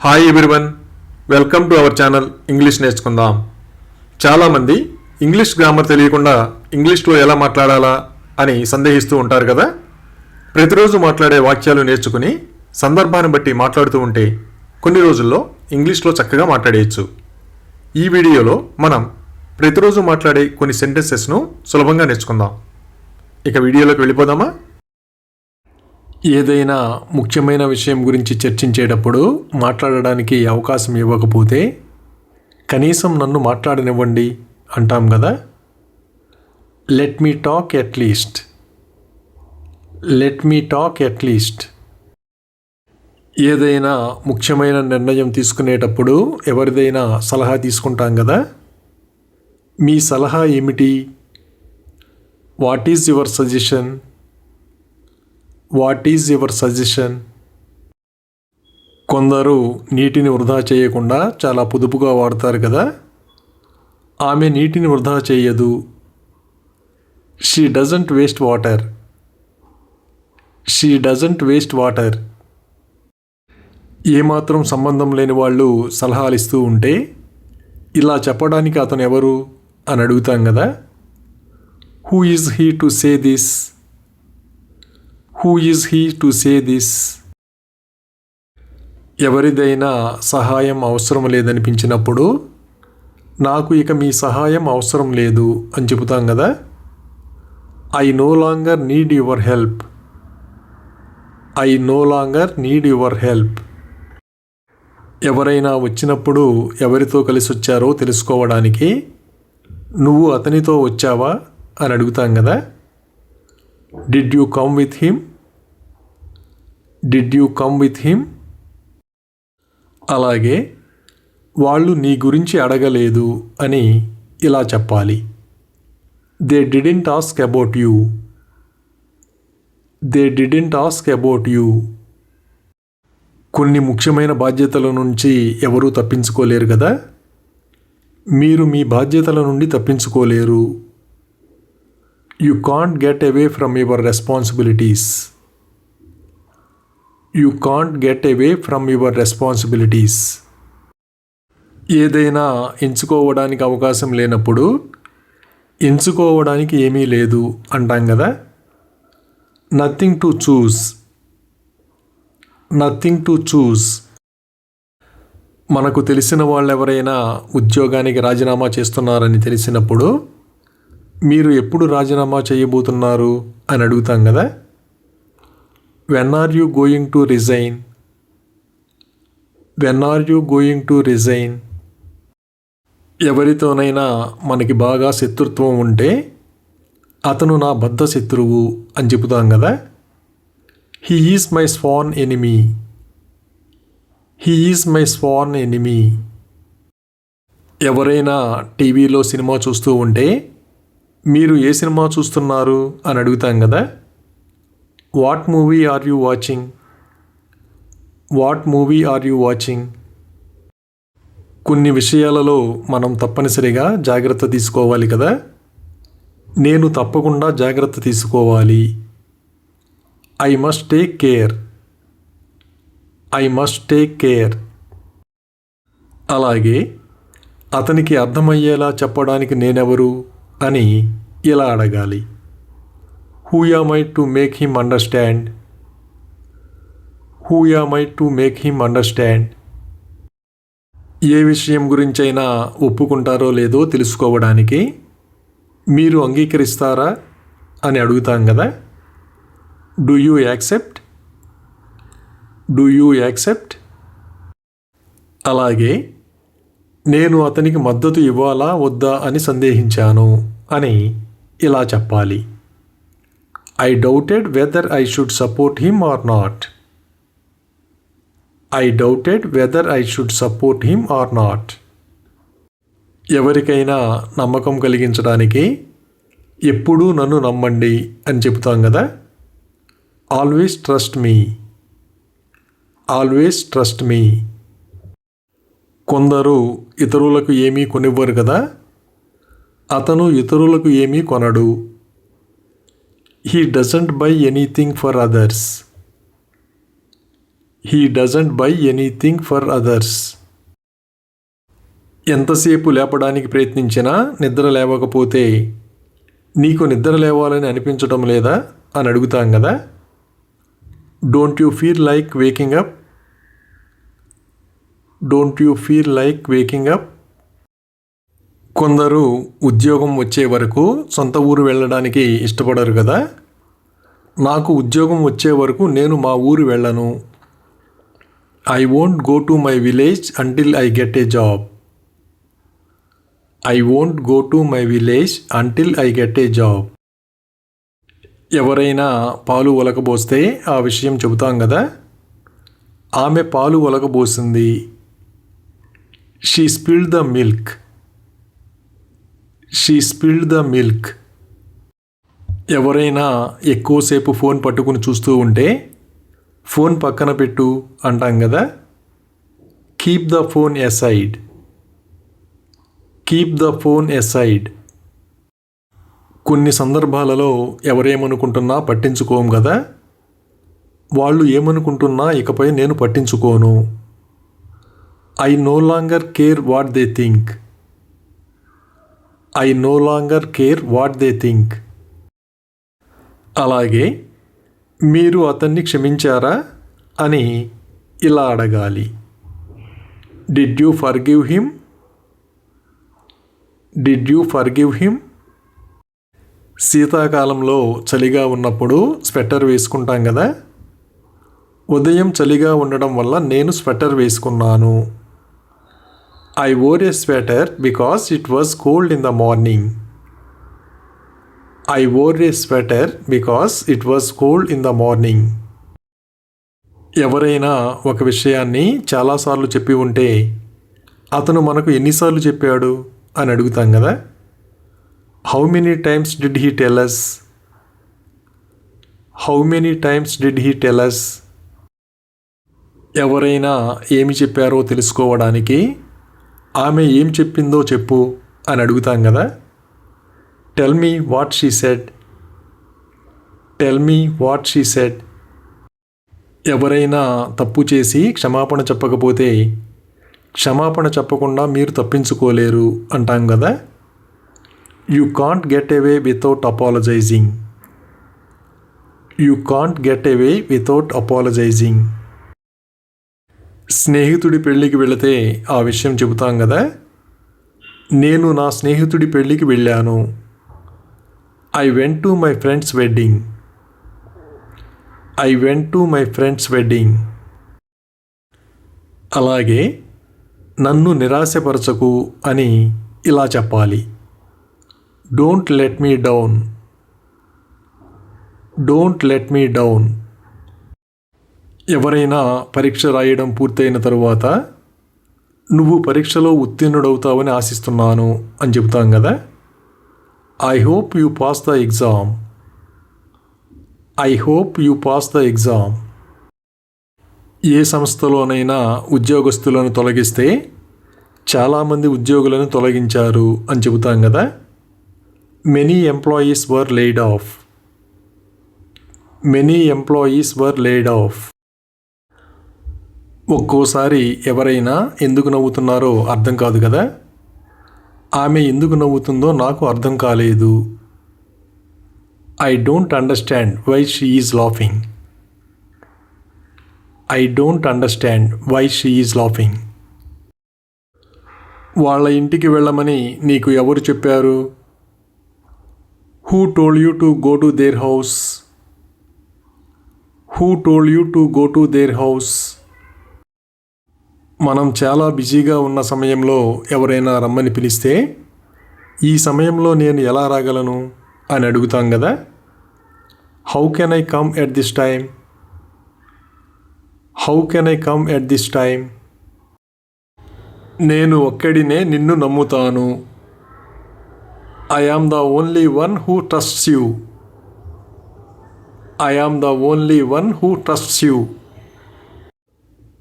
Hi everyone, welcome to our channel English నేర్చుకుందాం. చాలామంది English grammar తెలియకుండా ఇంగ్లీష్లో ఎలా మాట్లాడాలా అని సందేహిస్తూ ఉంటారు కదా. ప్రతిరోజు మాట్లాడే వాక్యాలు నేర్చుకుని సందర్భాన్ని బట్టి మాట్లాడుతూ ఉంటే కొన్ని రోజుల్లో ఇంగ్లీష్లో చక్కగా మాట్లాడేయచ్చు. ఈ వీడియోలో మనం ప్రతిరోజు మాట్లాడే కొన్ని సెంటెన్సెస్ను సులభంగా నేర్చుకుందాం. ఇక వీడియోలోకి వెళ్ళిపోదామా? ఏదైనా ముఖ్యమైన విషయం గురించి చర్చించేటప్పుడు మాట్లాడడానికి అవకాశం ఇవ్వకపోతే కనీసం నన్ను మాట్లాడనివ్వండి అంటాం కదా. Let me talk at least, let me talk at least. ఏదైనా ముఖ్యమైన నిర్ణయం తీసుకునేటప్పుడు ఎవరిదైనా సలహా తీసుకుంటాం కదా. మీ సలహా ఏమిటి? What is your suggestion? What is your suggestion? కొందరు నీటిని వృధా చేయకుండా చాలా పొదుపుగా వాడతారు కదా. ఆమె నీటిని వృధా చేయదు. She doesn't waste water, she doesn't waste water. ఏమాత్రం సంబంధం లేని వాళ్ళు సలహాలు ఇస్తూ ఉంటే ఇలా చెప్పడానికి అతను ఎవరు అని అడుగుతాం కదా. Who is he to say this? Who is he to say this? ఎవరిదైనా సహాయం అవసరం లేదనిపించినప్పుడు నాకు ఇక మీ సహాయం అవసరం లేదు అని చెబుతాం కదా. I know longer need your help, I know longer need your help. ఎవరైనా వచ్చినప్పుడు ఎవరితో కలిసి వచ్చారో తెలుసుకోవడానికి నువ్వు అతనితో వచ్చావా అని అడుగుతాం కదా. Did you come with him, did you come with him. అలాగే వాళ్ళు నీ గురించి అడగలేదు అని ఇలా చెప్పాలి. They didn't ask about you, they didn't ask about you. కొన్ని ముఖ్యమైన బాధ్యతల నుంచి ఎవరూ తప్పించుకోలేరు కదా. మీరు మీ బాధ్యతల నుండి తప్పించుకోలేరు. You can't get away from your responsibilities. You can't get away from your responsibilities. ఏదైనా ఎంచుకోవడానికి అవకాశం లేనప్పుడు ఎంచుకోవడానికి ఏమీ లేదు అంటాం కదా. Nothing to choose, nothing to choose. మనకు తెలిసిన వాళ్ళెవరైనా ఉద్యోగానికి రాజీనామా చేస్తున్నారని తెలిసినప్పుడు మీరు ఎప్పుడు రాజీనామా చేయబోతున్నారు అని అడుగుతాం కదా. When are you going to resign, when are you going to resign. ఎవరితోనైనా మనకి బాగా శత్రుత్వం ఉంటే అతను నా బద్ధ శత్రువు అని చెబుతాం కదా. He is my sworn enemy, he is my sworn enemy. ఎవరైనా టీవీలో సినిమా చూస్తూ ఉంటే మీరు ఏ సినిమా చూస్తున్నారు అని అడుగుతాం కదా. What movie are you watching, what movie are you watching. కొన్ని విషయాలలో మనం తప్పనిసరిగా జాగ్రత్త తీసుకోవాలి కదా. నేను తప్పకుండా జాగ్రత్త తీసుకోవాలి. I must take care, I must take care. అలాగే అతనికి అర్థమయ్యేలా చెప్పడానికి నేనెవరు అని ఇలా అడగాలి. Who am I to make him understand, who am I to make him understand. ఏ విషయం గురించైనా ఒప్పుకుంటారో లేదో తెలుసుకోవడానికి మీరు అంగీకరిస్తారా అని అడుగుతాం కదా. Do you accept, do you accept. అలాగే నేను అతనికి మద్దతు ఇవ్వాలా వద్దా అని సందేహించాను అని ఇలా చెప్పాలి. I doubted whether I should support him or not, I doubted whether I should support him or not. ఎవరికైనా నమ్మకం కలిగించడానికి ఎప్పుడూ నన్ను నమ్మండి అని చెబుతాం కదా. Always trust me, always trust me. కొందరు ఇతరులకు ఏమీ కొనివ్వరు కదా. అతను ఇతరులకు ఏమీ కొనడు. He doesn't buy anything for others, he doesn't buy anything for others. ఎంతసేపు లేపడానికి ప్రయత్నించినా నిద్ర లేవకపోతే నీకు నిద్ర లేవాలని అనిపించడం లేదా అని అడుగుతాం కదా. Don't you feel like waking up? Don't you feel like waking up? కొందరు ఉద్యోగం వచ్చే వరకు సొంత ఊరు వెళ్ళడానికి ఇష్టపడరు కదా. నాకు ఉద్యోగం వచ్చే వరకు నేను మా ఊరు వెళ్ళను. I won't go to my village until I get a job. I won't go to my village until I get a job. ఎవరైనా పాలు ఒలకబోస్తే ఆ విషయం చెబుతాం కదా. ఆమె పాలు ఒలకబోసింది. She spilled the milk. She spilled the milk. ఎవరైనా ఎక్కువసేపు ఫోన్ పట్టుకుని చూస్తూ ఉంటే ఫోన్ పక్కన పెట్టు అంటాం కదా. Keep the phone aside. Keep the phone aside. కొన్ని సందర్భాలలో ఎవరేమనుకుంటున్నా పట్టించుకోం కదా. వాళ్ళు ఏమనుకుంటున్నా ఇకపై నేను పట్టించుకోను. I know longer care what they think. I know longer care what they think. అలాగే మీరు అతన్ని క్షమించారా అని ఇలా అడగాలి. Did you forgive him? Did you forgive him? శీతాకాలంలో చలిగా ఉన్నప్పుడు స్వెటర్ వేసుకుంటాం కదా. ఉదయం చలిగా ఉండడం వల్ల నేను స్వెటర్ వేసుకున్నాను. I wore A sweater because it was cold in the morning. I wore A sweater because it was cold in the morning. ఎవరైనా ఒక విషయాన్ని చాలాసార్లు చెప్పి ఉంటే అతను మనకు ఎన్నిసార్లు చెప్పాడు అని అడుగుతాం కదా. How many times did he tell us? How many times did he tell us? ఎవరైనా ఏమి చెప్పారో తెలుసుకోవడానికి ఆమె ఏం చెప్పిందో చెప్పు అని అడుగుతాం కదా. Tell me what she said. Tell me what she said. ఎవరైనా తప్పు చేసి క్షమాపణ చెప్పకపోతే క్షమాపణ చెప్పకుండా మీరు తప్పించుకోలేరు అంటాం కదా. You can't get away without apologising. You can't get away without apologising. స్నేహితుడి పెళ్ళికి వెళితే ఆ విషయం చెబుతాం కదా. నేను నా స్నేహితుడి పెళ్ళికి వెళ్ళాను. I went to my friends wedding. I went to my friends wedding. అలాగే నన్ను నిరాశపరచకు అని ఇలా చెప్పాలి. Don't let me down. Don't let me down. ఎవరైనా పరీక్ష రాయడం పూర్తయిన తరువాత నువ్వు పరీక్షలో ఉత్తీర్ణుడవుతావని ఆశిస్తున్నాను అని చెబుతాం కదా. I hope you pass the exam. I hope you pass the exam. ఏ సంస్థలోనైనా ఉద్యోగస్తులను తొలగిస్తే చాలామంది ఉద్యోగులను తొలగించారు అని చెబుతాం కదా. Many employees were laid off. Many employees were laid off. ఒక్కోసారి ఎవరైనా ఎందుకు నవ్వుతున్నారో అర్థం కాదు కదా. ఆమె ఎందుకు నవ్వుతుందో నాకు అర్థం కాలేదు. I don't understand why she is laughing. I don't understand why she is laughing. వాళ్ళ ఇంటికి వెళ్ళమని నీకు ఎవరు చెప్పారు? Who told you to go to their house? Who told you to go to their house? మనం చాలా బిజీగా ఉన్న సమయంలో ఎవరైనా రమ్మని పిలిస్తే ఈ సమయంలో నేను ఎలా రాగలను అని అడుగుతాం కదా. How can I come at this time? How can I come at this time? నేను ఒక్కడినే నిన్ను నమ్ముతాను. I am the only one who trusts you. I am the only one who trusts you.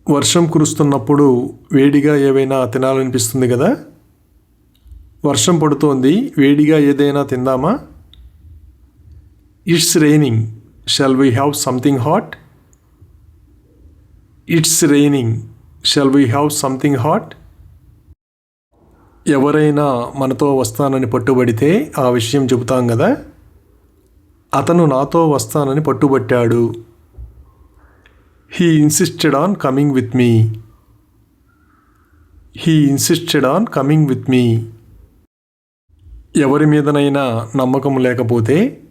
వర్షం కురుస్తున్నప్పుడు వేడిగా ఏవైనా తినాలనిపిస్తుంది కదా. వర్షం పడుతోంది, వేడిగా ఏదైనా తిందామా? It's raining, shall we have something hot? It's raining, shall we have something hot? ఎవరైనా మనతో వస్తానని పట్టుబడితే ఆ విషయం చెబుతాం కదా. అతను నాతో వస్తానని పట్టుబట్టాడు. He insisted on coming with me. He insisted on coming with me. ఎవరి మీదనైనా నమ్మకం లేకపోతే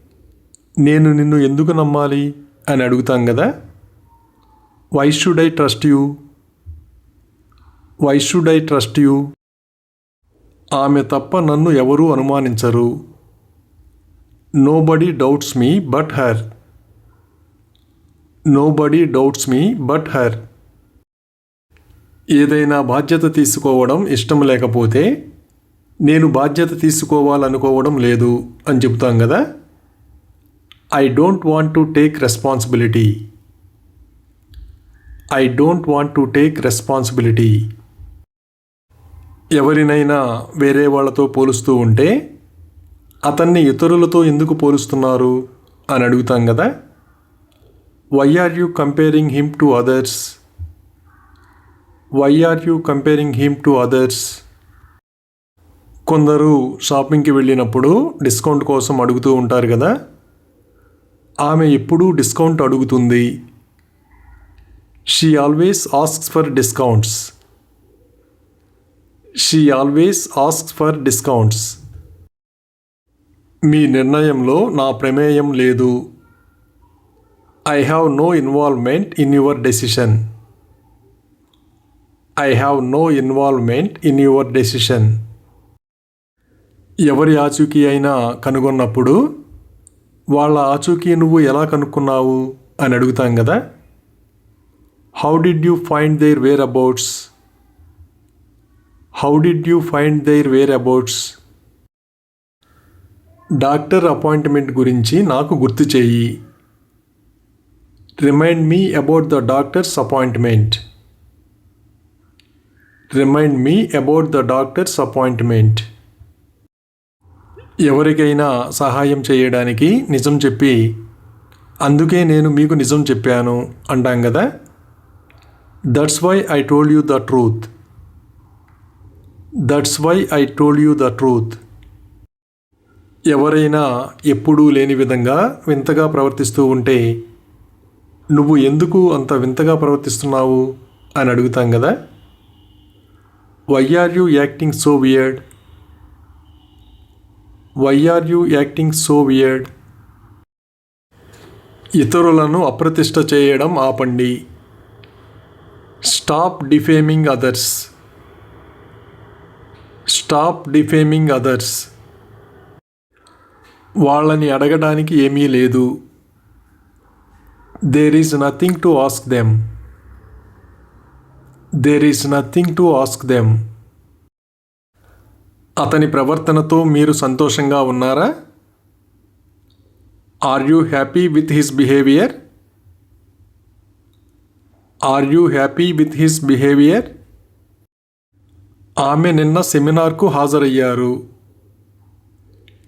నేను నిన్ను ఎందుకు నమ్మాలి అని అడుగుతాం కదా. Why should I trust you? Why should I trust you? ఆమె తప్ప నన్ను ఎవరూ అనుమానించరు. Nobody doubts me but her. Nobody doubts me but her. ఏదైనా బాధ్యత తీసుకోవడం ఇష్టం లేకపోతే నేను బాధ్యత తీసుకోవాలనుకోవడం లేదు అని చెప్తాం కదా. I don't want to take responsibility. I don't want to take responsibility. ఎవరినైనా వేరే వాళ్ళతో పోలుస్తూ ఉంటే అతన్ని ఇతరులతో ఎందుకు పోలుస్తున్నారు అని అడుగుతాం కదా. Why are you comparing him to others? Why are you comparing him to others? కొందరు షాపింగ్కి వెళ్ళినప్పుడు డిస్కౌంట్ కోసం అడుగుతూ ఉంటారు కదా. ఆమె ఎప్పుడూ డిస్కౌంట్ అడుగుతుంది. She always asks for discounts. She always asks for discounts. మీ నిర్ణయంలో నా ప్రమేయం లేదు. I have no involvement in your decision. I have no involvement in your decision. ఎవరి ఆచూకీ అయినా కనుగొన్నప్పుడు వాళ్ళ ఆచూకీ నువ్వు ఎలా కనుక్కున్నావు అని అడుగుతాం కదా. How did you find their whereabouts? How did you find their whereabouts? Doctor appointment గురించి నాకు గుర్తు చేయి. Remind me about the doctor's appointment. Remind me about the doctor's appointment. ఎవరికైనా సహాయం చేయడానికి నిజం చెప్పి అందుకే నేను మీకు నిజం చెప్పాను అంటాం కదా. That's why I told you the truth. That's why I told you the truth. ఎవరైనా ఎప్పుడూ లేని విధంగా వింతగా ప్రవర్తిస్తూ ఉంటే నువ్వు ఎందుకు అంత వింతగా ప్రవర్తిస్తున్నావు అని అడుగుతాం కదా. Why are you acting so weird? Why are you acting so weird? ఇతరులను అప్రతిష్ట చేయడం ఆపండి. Stop defaming others. Stop defaming others. వాళ్ళని అడగడానికి ఏమీ లేదు. There is nothing to ask them. There is nothing to ask them. అతని ప్రవర్తనతో మీరు సంతోషంగా ఉన్నారా? Are you happy with his behaviour? Are you happy with his behaviour? ఆమె నిన్న సెమినార్కు హాజరయ్యారు.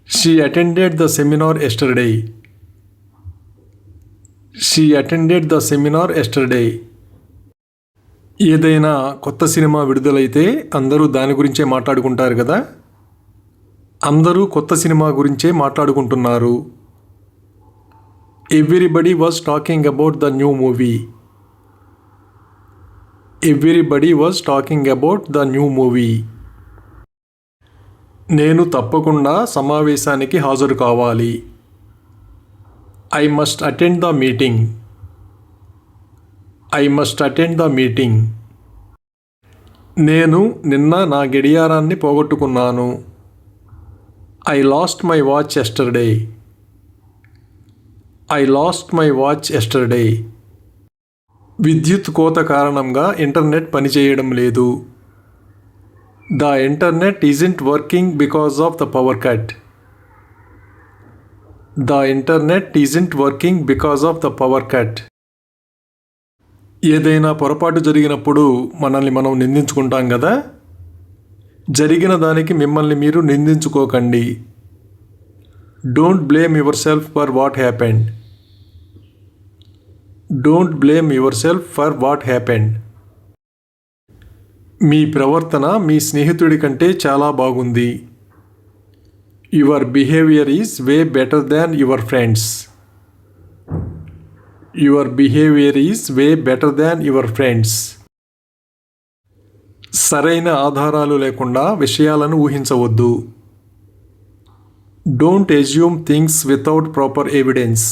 She attended the seminar yesterday. She attended the seminar yesterday. ఏదైనా కొత్త సినిమా విడుదలైతే అందరూ దాని గురించే మాట్లాడుకుంటారు కదా. అందరూ కొత్త సినిమా గురించే మాట్లాడుకుంటున్నారు. Everybody was talking about the new movie. Everybody was talking about the new movie. నేను తప్పకుండా సమావేశానికి హాజరు కావాలి. I must attend the meeting. I must attend the meeting. నేను నిన్న నా గడియారాన్ని పోగొట్టుకున్నాను. I lost my watch yesterday. I lost my watch yesterday. విద్యుత్ కోత కారణంగా ఇంటర్నెట్ పనిచేయడం లేదు. The internet isn't working because of the power cut. The internet isn't working because of the power cut. ఏదైనా పొరపాటు జరిగినప్పుడు మనల్ని మనం నిందించుకుంటాం కదా. జరిగిన దానికి మిమ్మల్ని మీరు నిందించుకోకండి. Don't blame yourself for what happened. Don't blame yourself for what happened. మీ ప్రవర్తన మీ స్నేహితుడి కంటే చాలా బాగుంది. Your behaviour is way better than your friends. Your behaviour is way better than your friends. సరైన ఆధారాలు లేకుండా విషయాలను ఊహించవద్దు. Don't assume things without proper evidence.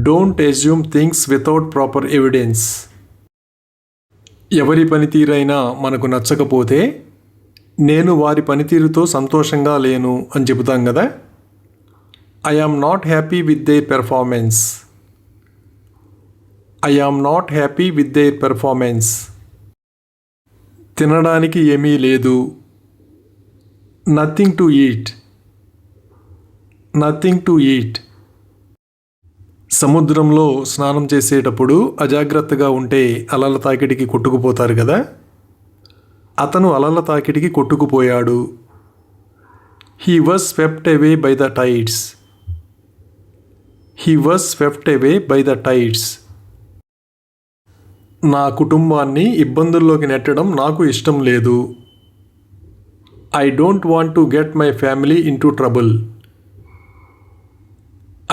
Don't assume things without proper evidence. ఎవరి పనితీరైనా మనకు నచ్చకపోతే నేను వారి పనితీరుతో సంతోషంగా లేను అని చెబుతాం కదా. I am not happy with their performance. I am not happy with their performance. తినడానికి ఏమీ లేదు. Nothing to eat. Nothing to eat. సముద్రంలో స్నానం చేసేటప్పుడు అజాగ్రత్తగా ఉంటే అలల తాకిడికి కొట్టుకుపోతారు కదా. అతను అలల తాకిడికి కొట్టుకుపోయాడు. He was swept away by the tides. He was swept away by the tides. నా కుటుంబాన్ని ఇబ్బందుల్లోకి నెట్టడం నాకు ఇష్టం లేదు. I don't want to get my family into trouble.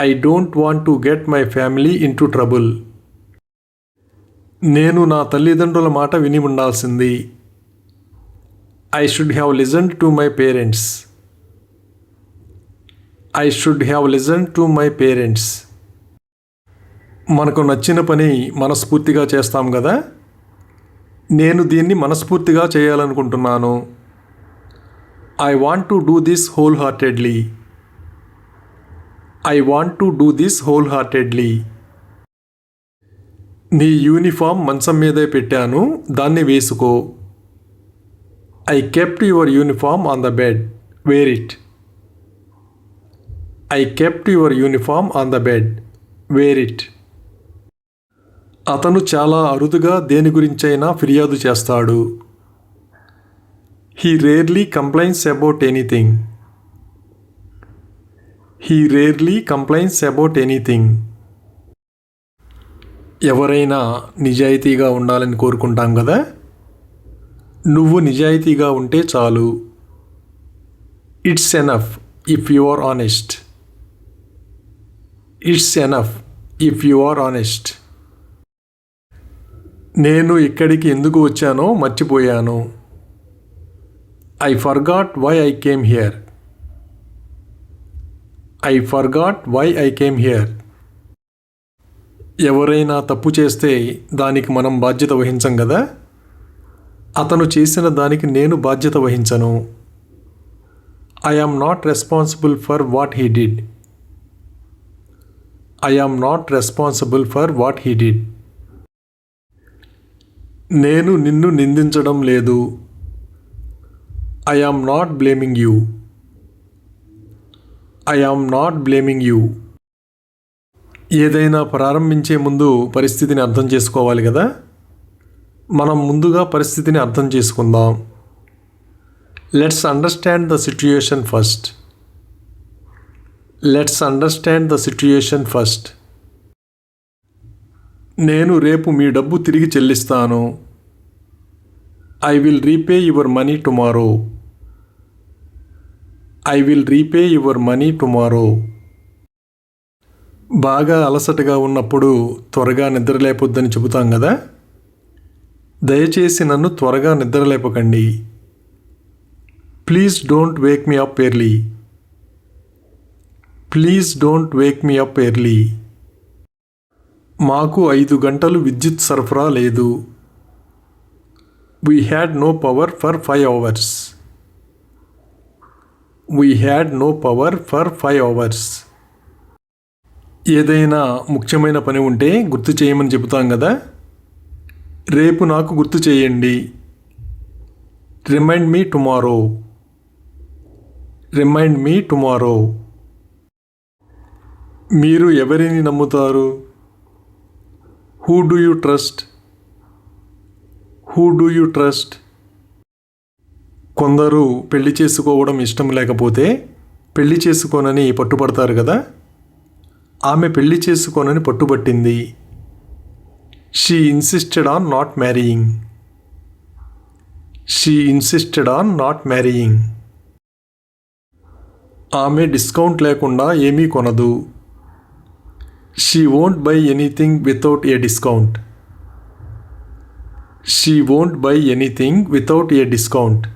I don't want to get my family into trouble. నేను నా తల్లిదండ్రుల మాట విని ఉండాల్సింది. I should have listened to my parents. I should have listened to my parents. మనకు నచ్చిన పని మనస్ఫూర్తిగా చేస్తాం కదా. నేను దీన్ని మనస్ఫూర్తిగా చేయాలనుకుంటున్నాను. I want to do this wholeheartedly. I want to do this wholeheartedly. నీ యూనిఫామ్ మంచం మీదే పెట్టాను, దాన్ని వేసుకో. I kept your uniform on the bed, wear it. I kept your uniform on the bed, wear it. అతను చాలా అరుదుగా దేని గురించైనా ఫిర్యాదు చేస్తాడు. He rarely complains about anything. He rarely complains about anything. ఎవరైనా నిజాయితీగా ఉండాలని కోరుకుంటాం కదా. నువ్వు నిజాయితీగా ఉంటే చాలు. It's enough if you are honest. It's enough if you are honest. నేను ఇక్కడికి ఎందుకు వచ్చానో మర్చిపోయాను. I forgot why I came here. I forgot why I came here. ఎవరైనా తప్పు చేస్తే దానికి మనం బాధ్యత వహించం కదా. అతను చేసిన దానికి నేను బాధ్యత వహించను. I am not responsible for what he did. I am not responsible for what he did. నేను నిన్ను నిందించడం లేదు. I am not blaming you. I am not blaming you. ఏదైనా ప్రారంభించే ముందు పరిస్థితిని అర్థం చేసుకోవాలి కదా. మనం ముందుగా పరిస్థితిని అర్థం చేసుకుందాం. Let's understand the situation first. Let's understand the situation first. నేను రేపు మీ డబ్బు తిరిగి చెల్లిస్తాను. I will repay your money tomorrow. I will repay your money tomorrow. బాగా అలసటగా ఉన్నప్పుడు త్వరగా నిద్రలేపొద్దని చెబుతాం కదా. దయచేసి నన్ను త్వరగా నిద్రలేపకండి. Please don't wake me up early. Please don't wake me up early. మాకు 5 గంటలు విద్యుత్ సరఫరా లేదు. We had no power for 5 hours. We had no power for 5 hours. ఏదైనా ముఖ్యమైన పని ఉంటే గుర్తు చేయమని చెబుతాం కదా. రేపు నాకు గుర్తు చేయండి. Remind me tomorrow. Remind me tomorrow. మీరు ఎవరిని నమ్ముతారు? Who do you trust? Who do you trust? కొందరు పెళ్లి చేసుకోవడం ఇష్టం లేకపోతే పెళ్లి చేసుకోనని పట్టుపడతారు కదా. ఆమె పెళ్లి చేసుకోనని పట్టుబట్టింది. She insisted on not marrying. She insisted on not marrying. ఆమె డిస్కౌంట్ లేకుండా ఏమీ కొనదు. She won't buy anything without a discount. She won't buy anything without a discount.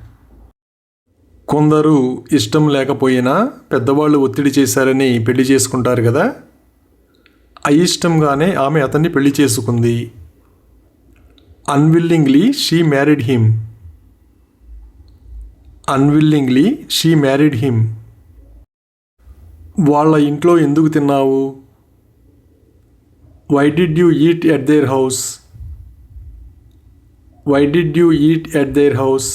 కొందరు ఇష్టం లేకపోయినా పెద్దవాళ్ళు ఒత్తిడి చేశారని పెళ్లి చేసుకుంటారు కదా, అయిష్టంగానే ఆమె అతన్ని పెళ్లి చేసుకుంది. Unwillingly she married him. Unwillingly she married him. వాళ్ళ ఇంట్లో ఎందుకు తిన్నావు? Why did you eat at their house? Why did you eat at their house.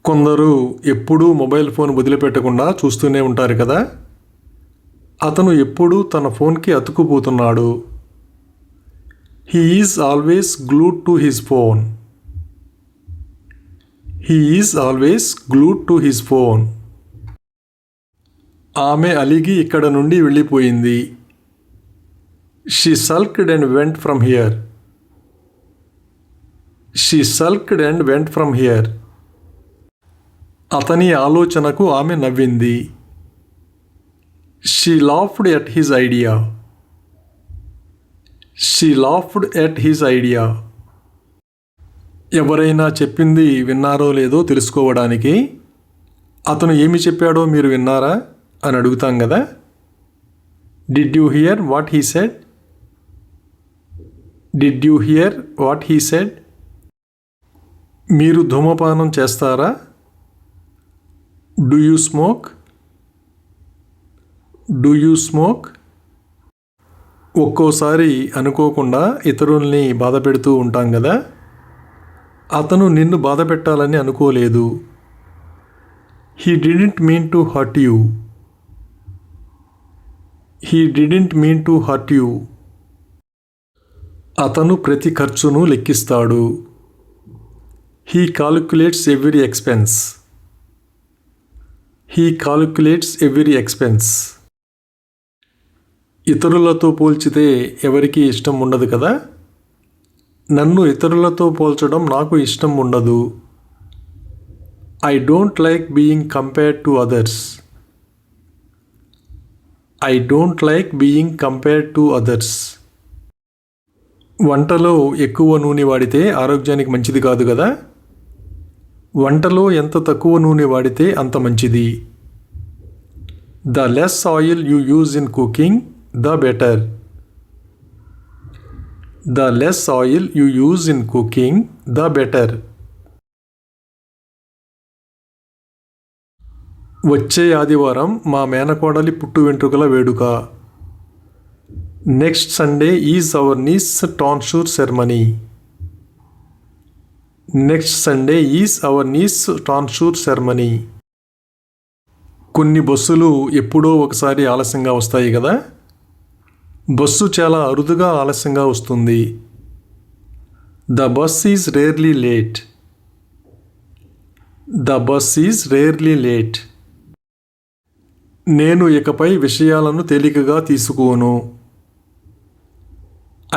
కొందరు ఎప్పుడూ మొబైల్ ఫోన్ వదిలిపెట్టకుండా చూస్తూనే ఉంటారు కదా, అతను ఎప్పుడూ తన ఫోన్కి అతుక్కుపోతున్నాడు. He is always glued to his phone. He is always glued to his phone. ఆమె అలిగి ఇక్కడ నుండి వెళ్ళిపోయింది. She sulked and went from here. She sulked and went from here. అతని ఆలోచనకు ఆమె నవ్వింది. She laughed at his idea. She laughed at his idea. ఎవరైనా చెప్పింది విన్నారో లేదో తెలుసుకోవడానికి అతను ఏమి చెప్పాడో మీరు విన్నారా అని అడుగుతాం కదా. Did you here what he said? Did you here what he said. మీరు ధూమపానం చేస్తారా? Do you smoke? Do you smoke. ఒక్కోసారి అనుకోకుండా ఇతరుల్ని బాధ పెడుతూ ఉంటాం కదా, అతను నిన్ను బాధ పెట్టాలని అనుకోలేదు. He didn't mean to hurt you. He didn't mean to hurt you. అతను ప్రతి ఖర్చును లెక్కిస్తాడు. He calculates every expense. He calculates every expense. ఇతరులతో పోల్చితే ఎవరికీ ఇష్టం ఉండదు కదా, నన్ను ఇతరులతో పోల్చడం నాకు ఇష్టం ఉండదు. I don't like being compared to others. I don't like being compared to others. వంటలో ఎక్కువ నూనె వాడితే ఆరోగ్యానికి మంచిది కాదు కదా, వంటలో ఎంత తక్కువ నూనె వాడితే అంత మంచిది. The less oil you use in cooking the better. The less oil you use in cooking the better. వచ్చే ఆదివారం మా మేనకోడలి పుట్టు వెంట్రుకల వేడుక. Next Sunday is our niece's tonsure ceremony. Next Sunday is our niece's tonsure ceremony. కొన్ని బస్సులు ఎప్పుడో ఒకసారి ఆలస్యంగా వస్తాయి కదా, బస్సు చాలా అరుదుగా ఆలస్యంగా వస్తుంది. The bus is rarely late. The bus is rarely late. నేను ఇకపై విషయాలను తేలికగా తీసుకోను.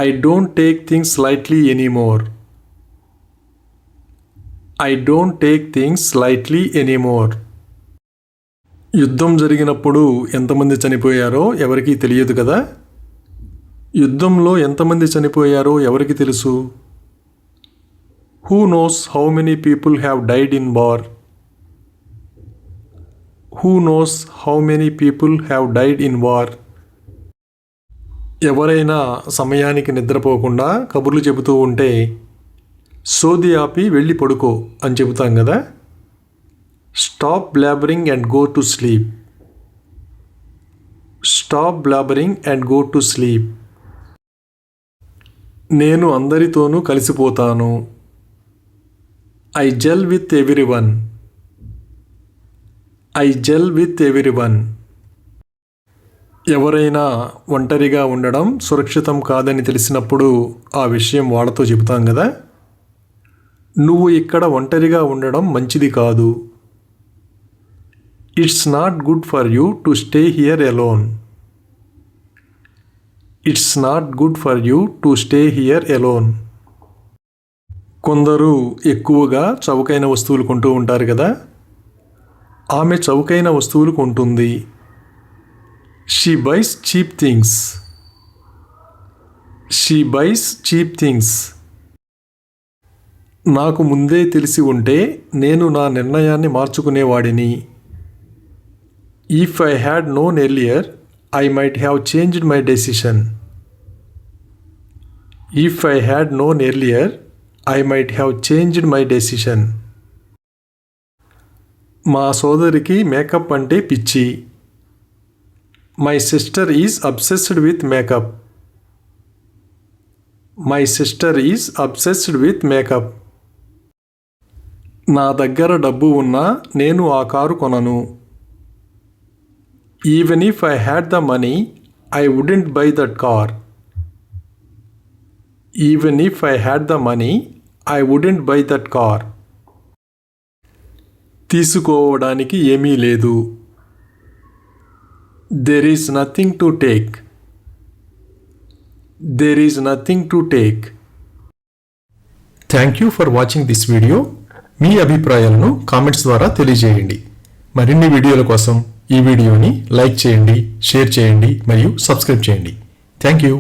I don't take things lightly anymore. I don't take things lightly anymore. యుద్ధం జరిగినప్పుడు ఎంతమంది చనిపోయారో ఎవరికీ తెలియదు కదా, యుద్ధంలో ఎంతమంది చనిపోయారో ఎవరికి తెలుసు? Who knows how many people have died in war. Who knows how many people have died in war. ఎవరైనా సమయానికి నిద్రపోకుండా కబుర్లు చెబుతూ ఉంటే సోది ఆపి వెళ్ళి పడుకో అని చెబుతాం కదా. Stop blabbering and go to sleep. Stop blabbering and go to sleep. నేను అందరితోనూ కలిసిపోతాను. I gel with everyone. I gel with everyone. ఎవరైనా ఒంటరిగా ఉండడం సురక్షితం కాదని తెలిసినప్పుడు ఆ విషయం వాళ్ళతో చెబుతాం కదా. నువ్వు ఇక్కడ ఒంటరిగా ఉండడం మంచిది కాదు. It's not good for you to stay here alone. It's not good for you to stay here alone. కొందరు ఎక్కువగా చౌకైన వస్తువులు కొంటూ ఉంటారు కదా, ఆమె చౌకైన వస్తువులు కొంటుంది. She buys cheap things. She buys cheap things. నాకు ముందే తెలిసి ఉంటే నేను నా నిర్ణయాన్ని మార్చుకునేవాడిని. If I had known earlier I might have changed my decision. If I had known earlier I might have changed my decision. మా సోదరికి మేకప్ అంటే పిచ్చి. My sister is obsessed with makeup. My sister is obsessed with makeup. నా దగ్గర డబ్బు ఉన్నా నేను ఆ కారు కొనను. Even if I had the money I wouldn't buy that car. Even if I had the money I wouldn't buy that car. తీసుకోవడానికి ఏమీ లేదు. There is nothing to take. There is nothing to take. Thank you for watching this video. మీ అభిప్రాయాలను comments ద్వారా తెలియజేయండి. మరిన్ని వీడియోల కోసం ఈ వీడియోని లైక్ చేయండి, షేర్ చేయండి మరియు సబ్స్క్రైబ్ చేయండి. Thank you.